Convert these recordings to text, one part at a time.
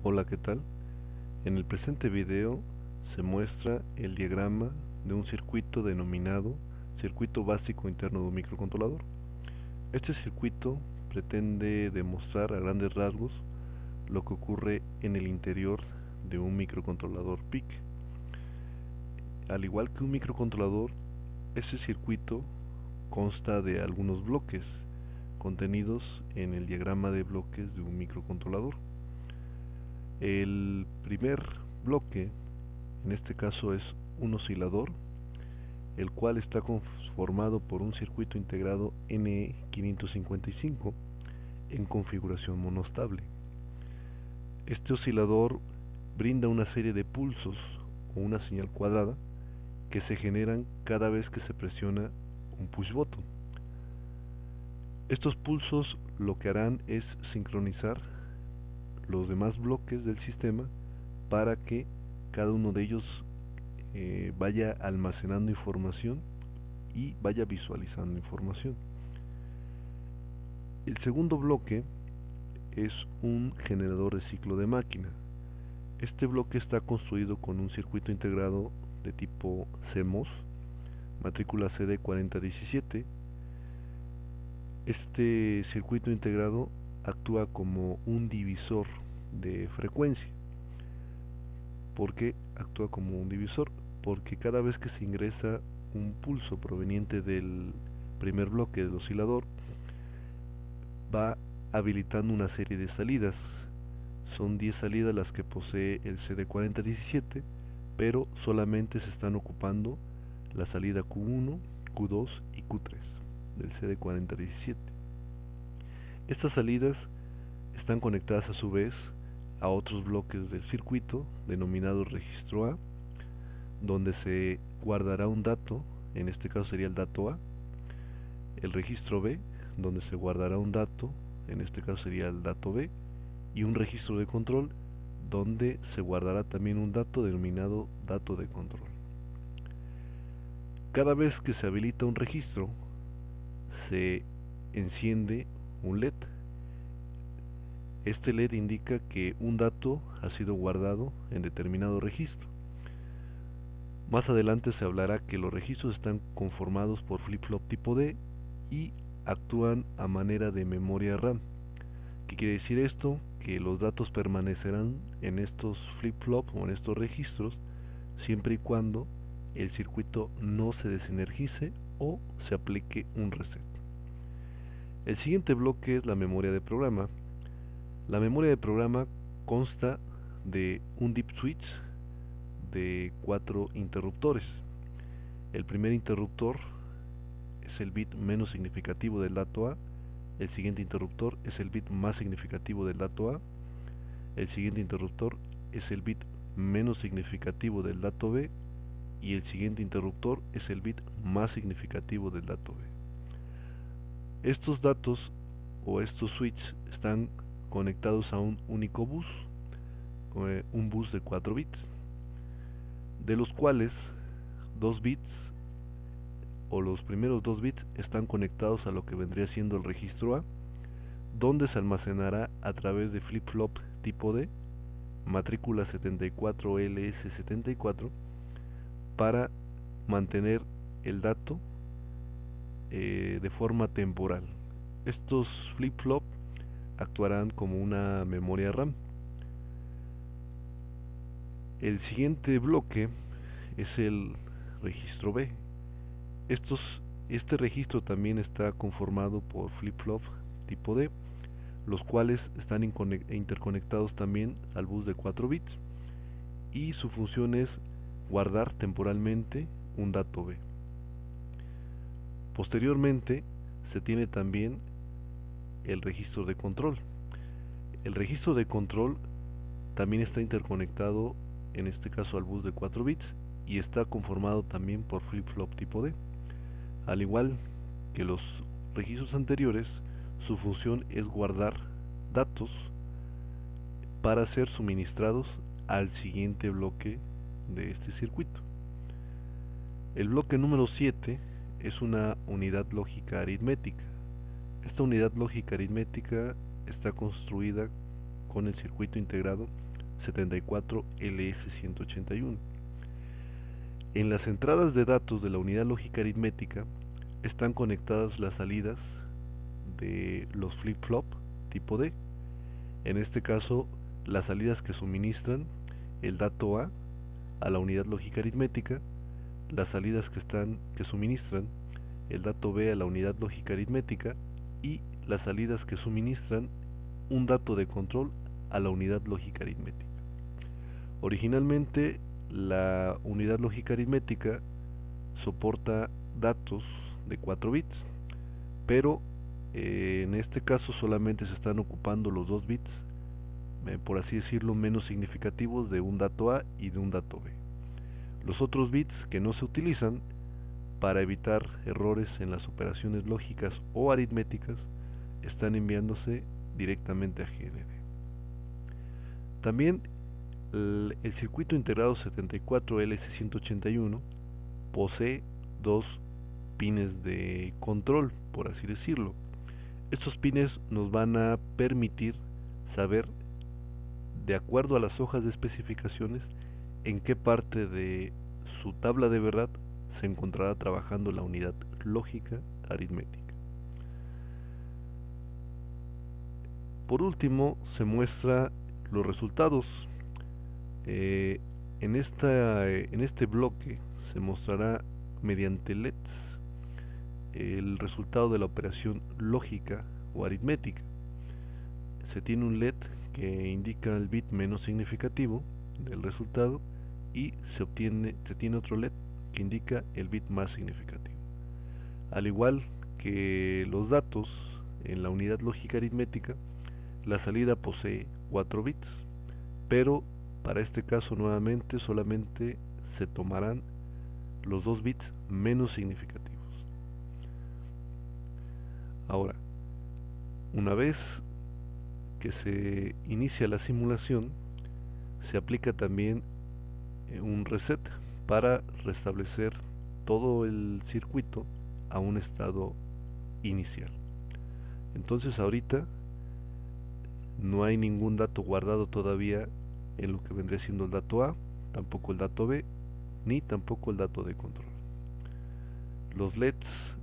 Hola, ¿qué tal? En el presente video se muestra el diagrama de un circuito denominado circuito básico interno de un microcontrolador. Este circuito pretende demostrar a grandes rasgos lo que ocurre en el interior de un microcontrolador PIC. Al igual que un microcontrolador, este circuito consta de algunos bloques contenidos en el diagrama de bloques de un microcontrolador. El primer bloque, en este caso, es un oscilador, el cual está conformado por un circuito integrado NE555 en configuración monostable. Este oscilador brinda una serie de pulsos o una señal cuadrada que se generan cada vez que se presiona un push button. Estos pulsos lo que harán es sincronizar los demás bloques del sistema para que cada uno de ellos vaya almacenando información y vaya visualizando información. El segundo bloque es un generador de ciclo de máquina. Este bloque está construido con un circuito integrado de tipo CMOS, matrícula CD4017. Este circuito integrado actúa como un divisor de frecuencia. ¿Por qué actúa como un divisor? Porque cada vez que se ingresa un pulso proveniente del primer bloque del oscilador, va habilitando una serie de salidas. Son 10 salidas las que posee el CD4017, pero solamente se están ocupando la salida Q1, Q2 y Q3 del CD4017. Estas salidas están conectadas a su vez a otros bloques del circuito denominados registro A, donde se guardará un dato, en este caso sería el dato A, el registro B, donde se guardará un dato, en este caso sería el dato B, y un registro de control, donde se guardará también un dato denominado dato de control. Cada vez que se habilita un registro, se enciende un LED. Este LED indica que un dato ha sido guardado en determinado registro. Más adelante se hablará que los registros están conformados por flip-flop tipo D y actúan a manera de memoria RAM. ¿Qué quiere decir esto? Que los datos permanecerán en estos flip-flop o en estos registros siempre y cuando el circuito no se desenergice o se aplique un reset. El siguiente bloque es la memoria de programa. La memoria de programa consta de un dip switch de 4 interruptores. El primer interruptor es el bit menos significativo del dato A, el siguiente interruptor es el bit más significativo del dato A, el siguiente interruptor es el bit menos significativo del dato B y el siguiente interruptor es el bit más significativo del dato B. Estos datos o estos switches están conectados a un único bus, un bus de 4 bits, de los cuales 2 bits o los primeros 2 bits están conectados a lo que vendría siendo el registro A, donde se almacenará a través de flip-flop tipo D, matrícula 74LS74, para mantener el dato de forma temporal. Estos flip-flop actuarán como una memoria RAM. El siguiente bloque es el registro B. Este registro también está conformado por flip-flop tipo D, los cuales están interconectados también al bus de 4 bits y su función es guardar temporalmente un dato B. Posteriormente se tiene también el registro de control. El registro de control también está interconectado, en este caso al bus de 4 bits, y está conformado también por flip-flop tipo D. Al igual que los registros anteriores, su función es guardar datos para ser suministrados al siguiente bloque de este circuito. El bloque número 7 es una unidad lógica aritmética. Esta unidad lógica aritmética está construida con el circuito integrado 74LS181. En las entradas de datos de la unidad lógica aritmética están conectadas las salidas de los flip-flop tipo D. En este caso, las salidas que suministran el dato A la unidad lógica aritmética, las salidas que suministran el dato B a la unidad lógica aritmética y las salidas que suministran un dato de control a la unidad lógica aritmética. Originalmente, la unidad lógica aritmética soporta datos de 4 bits, pero en este caso solamente se están ocupando los 2 bits, por así decirlo, menos significativos de un dato A y de un dato B. Los otros bits que no se utilizan para evitar errores en las operaciones lógicas o aritméticas están enviándose directamente a GND. También el circuito integrado 74LS181 posee 2 pines de control, por así decirlo. Estos pines nos van a permitir saber, de acuerdo a las hojas de especificaciones, en qué parte de su tabla de verdad se encontrará trabajando la unidad lógica aritmética. Por último, se muestra los resultados. En este bloque se mostrará mediante LEDs el resultado de la operación lógica o aritmética. Se tiene un LED que indica el bit menos significativo del resultado y se tiene otro LED que indica el bit más significativo. Al igual que los datos en la unidad lógica aritmética, la salida posee 4 bits, pero para este caso nuevamente solamente se tomarán los 2 bits menos significativos. Ahora, una vez que se inicia la simulación, se aplica también un reset para restablecer todo el circuito a un estado inicial. Entonces ahorita no hay ningún dato guardado todavía en lo que vendría siendo el dato A, tampoco el dato B, ni tampoco el dato de control. Los LEDs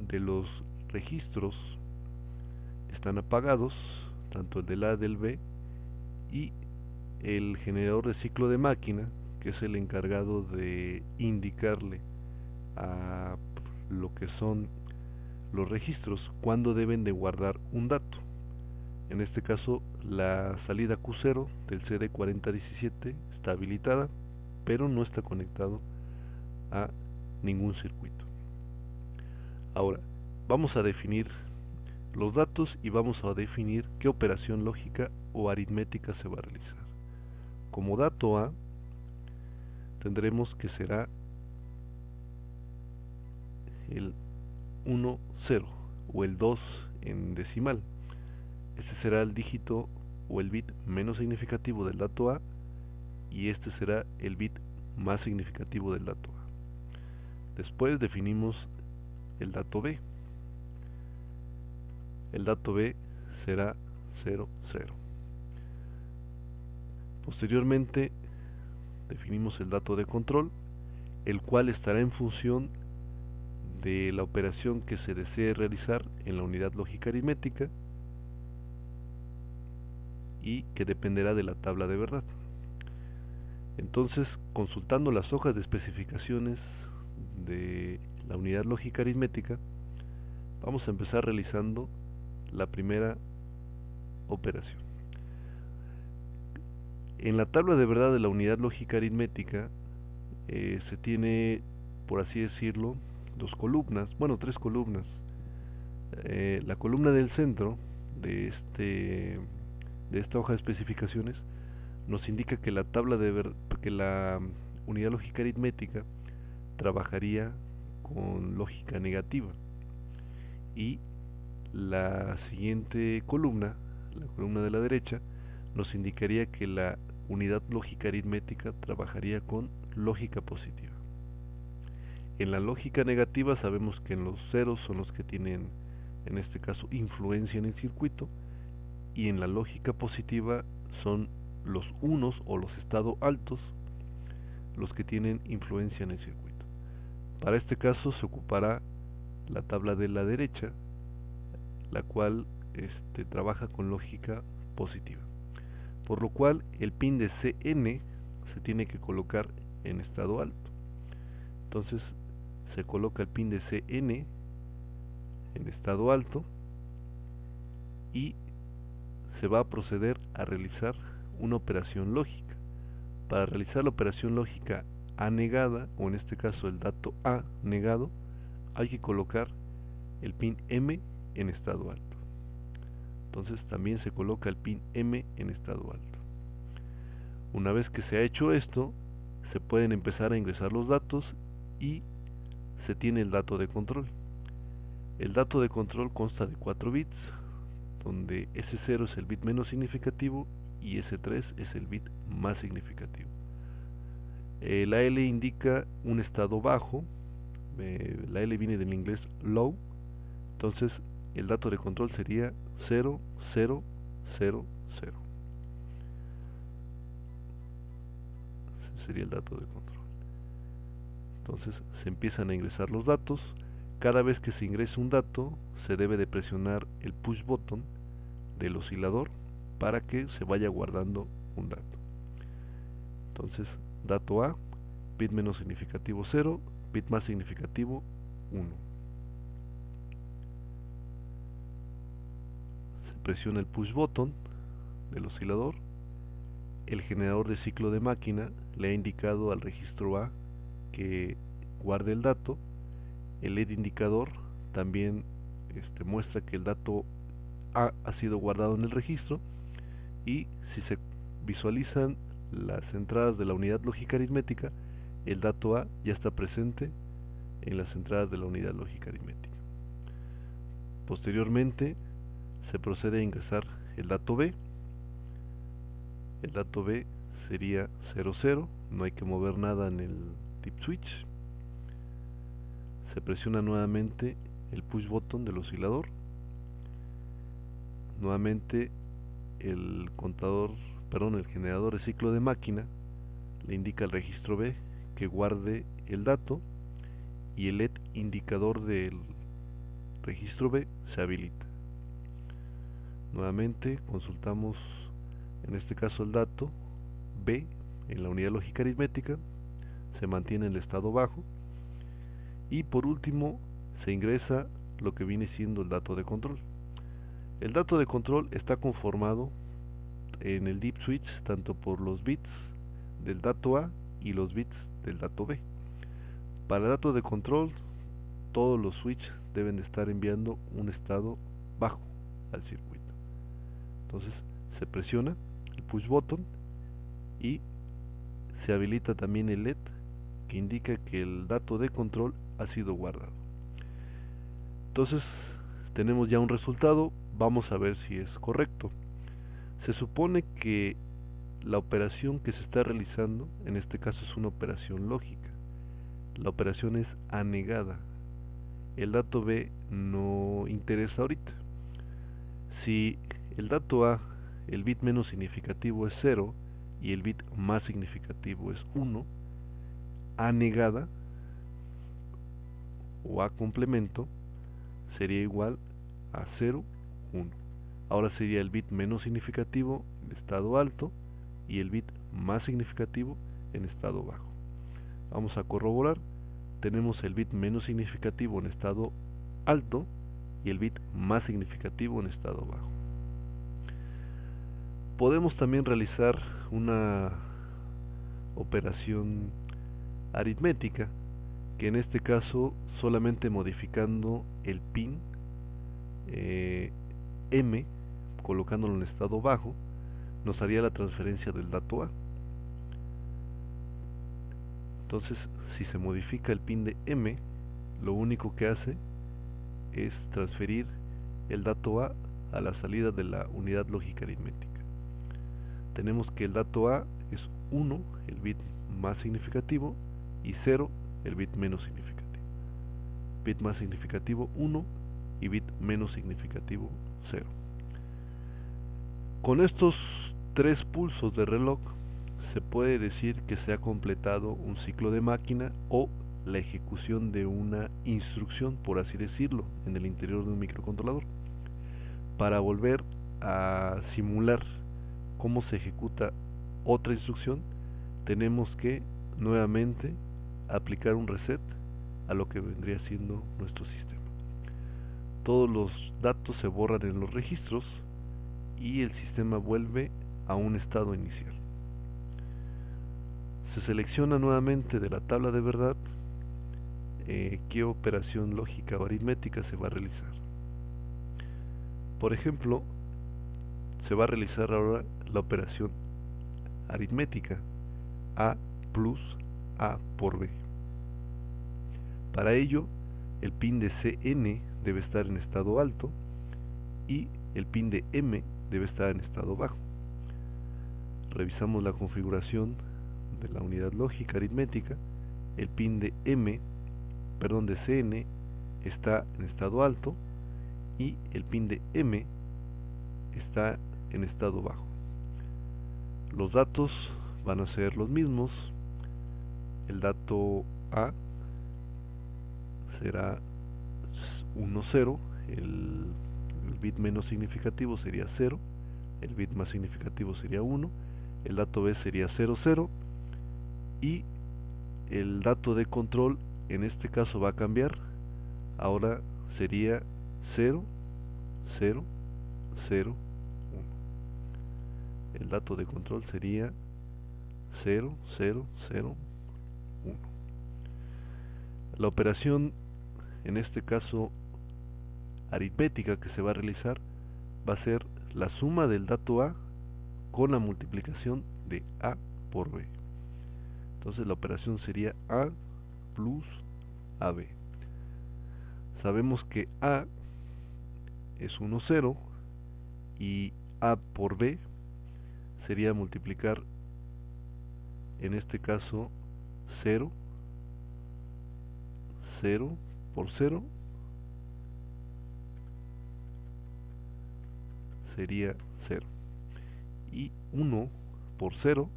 de los registros están apagados, tanto el del A del B, y el generador de ciclo de máquina, que es el encargado de indicarle a lo que son los registros cuándo deben de guardar un dato. En este caso, la salida Q0 del CD4017 está habilitada, pero no está conectado a ningún circuito. Ahora, vamos a definir los datos y vamos a definir qué operación lógica o aritmética se va a realizar. Como dato A, tendremos que será el 1, 0 o el 2 en decimal. Este será el dígito o el bit menos significativo del dato A y este será el bit más significativo del dato A. Después definimos el dato B. El dato B será 0, 0. Posteriormente definimos el dato de control, el cual estará en función de la operación que se desee realizar en la unidad lógica aritmética y que dependerá de la tabla de verdad. Entonces, consultando las hojas de especificaciones de la unidad lógica aritmética, vamos a empezar realizando la primera operación. En la tabla de verdad de la unidad lógica aritmética se tiene, por así decirlo, tres columnas. La columna del centro de esta hoja de especificaciones nos indica que la unidad lógica aritmética trabajaría con lógica negativa, y la siguiente columna, la columna de la derecha, nos indicaría que la unidad lógica aritmética trabajaría con lógica positiva. En la lógica negativa sabemos que en los ceros son los que tienen, en este caso, influencia en el circuito, y en la lógica positiva son los unos o los estados altos los que tienen influencia en el circuito. Para este caso se ocupará la tabla de la derecha, la cual trabaja con lógica positiva. Por lo cual el pin de Cn se tiene que colocar en estado alto. Entonces se coloca el pin de Cn en estado alto y se va a proceder a realizar una operación lógica. Para realizar la operación lógica A negada, o en este caso el dato A negado, hay que colocar el pin M en estado alto. Entonces también se coloca el pin M en estado alto. Una vez que se ha hecho esto, se pueden empezar a ingresar los datos y se tiene el dato de control. El dato de control consta de 4 bits, donde S0 es el bit menos significativo y S3 es el bit más significativo. La L indica un estado bajo, la L viene del inglés low, entonces el dato de control sería 0, 0, 0, 0. Ese sería el dato de control. Entonces se empiezan a ingresar los datos. Cada vez que se ingrese un dato, se debe de presionar el push button del oscilador para que se vaya guardando un dato. Entonces, dato A, bit menos significativo 0, bit más significativo 1. Se presiona el push button del oscilador. El generador de ciclo de máquina le ha indicado al registro A que guarde el dato. El LED indicador también muestra que el dato A ha sido guardado en el registro, y si se visualizan las entradas de la unidad lógica aritmética, el dato A ya está presente en las entradas de la unidad lógica aritmética. Posteriormente se procede a ingresar el dato B. El dato B sería 00, no hay que mover nada en el tip switch. Se presiona nuevamente el push button del oscilador. Nuevamente el generador de ciclo de máquina le indica al registro B que guarde el dato, y el LED indicador del registro B se habilita. Nuevamente consultamos en este caso el dato B en la unidad lógica aritmética, se mantiene en el estado bajo, y por último se ingresa lo que viene siendo el dato de control. El dato de control está conformado en el dip switch tanto por los bits del dato A y los bits del dato B. Para el dato de control, todos los switches deben de estar enviando un estado bajo al circuito. Entonces se presiona el push button y se habilita también el LED que indica que el dato de control ha sido guardado. Entonces tenemos ya un resultado, vamos a ver si es correcto. Se supone que la operación que se está realizando, en este caso es una operación lógica. La operación es anegada. El dato B no interesa ahorita. Si el dato A, el bit menos significativo es 0 y el bit más significativo es 1, A negada o A complemento sería igual a 0, 1. Ahora sería el bit menos significativo en estado alto y el bit más significativo en estado bajo. Vamos a corroborar. Tenemos el bit menos significativo en estado alto y el bit más significativo en estado bajo. Podemos también realizar una operación aritmética, que en este caso solamente modificando el pin M, colocándolo en estado bajo, nos haría la transferencia del dato A. Entonces, si se modifica el pin de M, lo único que hace es transferir el dato A la salida de la unidad lógica aritmética. Tenemos que el dato A es 1, el bit más significativo, y 0, el bit menos significativo. Bit más significativo 1 y bit menos significativo 0. Con estos 3 pulsos de reloj se puede decir que se ha completado un ciclo de máquina o la ejecución de una instrucción, por así decirlo, en el interior de un microcontrolador. Para volver a simular cómo se ejecuta otra instrucción, tenemos que nuevamente aplicar un reset a lo que vendría siendo nuestro sistema. Todos los datos se borran en los registros y el sistema vuelve a un estado inicial. Se selecciona nuevamente de la tabla de verdad qué operación lógica o aritmética se va a realizar. Por ejemplo, se va a realizar ahora la operación aritmética A plus A por B. Para ello, el pin de CN debe estar en estado alto y el pin de M debe estar en estado bajo. Revisamos la configuración de la unidad lógica aritmética. El pin de CN está en estado alto y el pin de M está en estado bajo. Los datos van a ser los mismos. El dato A será 1, 0, el bit menos significativo sería 0, el bit más significativo sería 1, el dato B sería 0, 0 y el dato de control en este caso va a cambiar. Ahora sería 0, 0, 0, 1. El dato de control sería 0, 0, 0, 1. La operación, en este caso aritmética, que se va a realizar va a ser la suma del dato A con la multiplicación de A por B. Entonces la operación sería A plus AB. Sabemos que A es 1, 0 y A por B sería multiplicar, en este caso, 0, 0 por 0 sería 0 y 1 por 0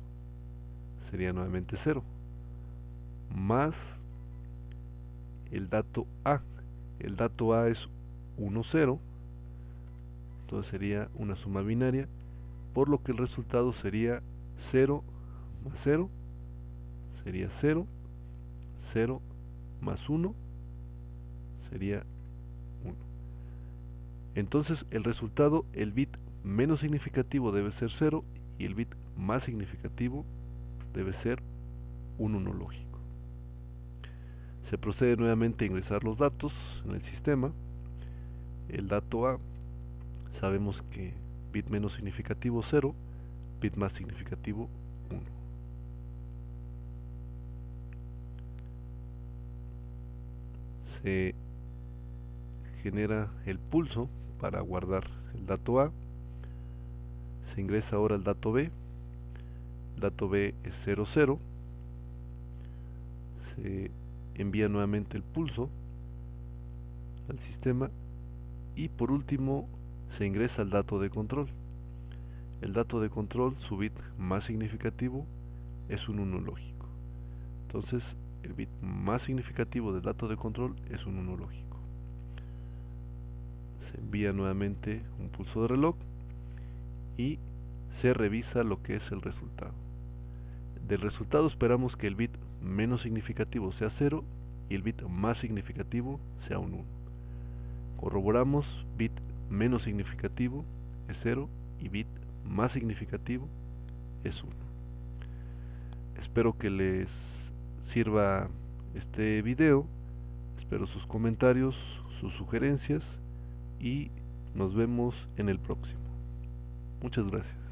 sería nuevamente 0 más el dato A. El dato A es 1, 0, entonces sería una suma binaria, por lo que el resultado sería 0 más 0 sería 0, 0 más 1 sería 1. Entonces el resultado, el bit menos significativo debe ser 0 y el bit más significativo debe ser un 1 lógico. Se procede nuevamente a ingresar los datos en el sistema. El dato A, sabemos que bit menos significativo 0, bit más significativo 1. Se genera el pulso para guardar el dato A. Se ingresa ahora el dato B. El dato B es 0, 0. Se envía nuevamente el pulso al sistema y por último se ingresa el dato de control. El dato de control, su bit más significativo es un 1 lógico. Entonces el bit más significativo del dato de control es un 1 lógico. Se envía nuevamente un pulso de reloj y se revisa lo que es el resultado. Del resultado esperamos que el bit menos significativo sea 0 y el bit más significativo sea un 1. Corroboramos, bit menos significativo es 0 y bit más significativo es 1. Espero que les sirva este video, espero sus comentarios, sus sugerencias y nos vemos en el próximo. Muchas gracias.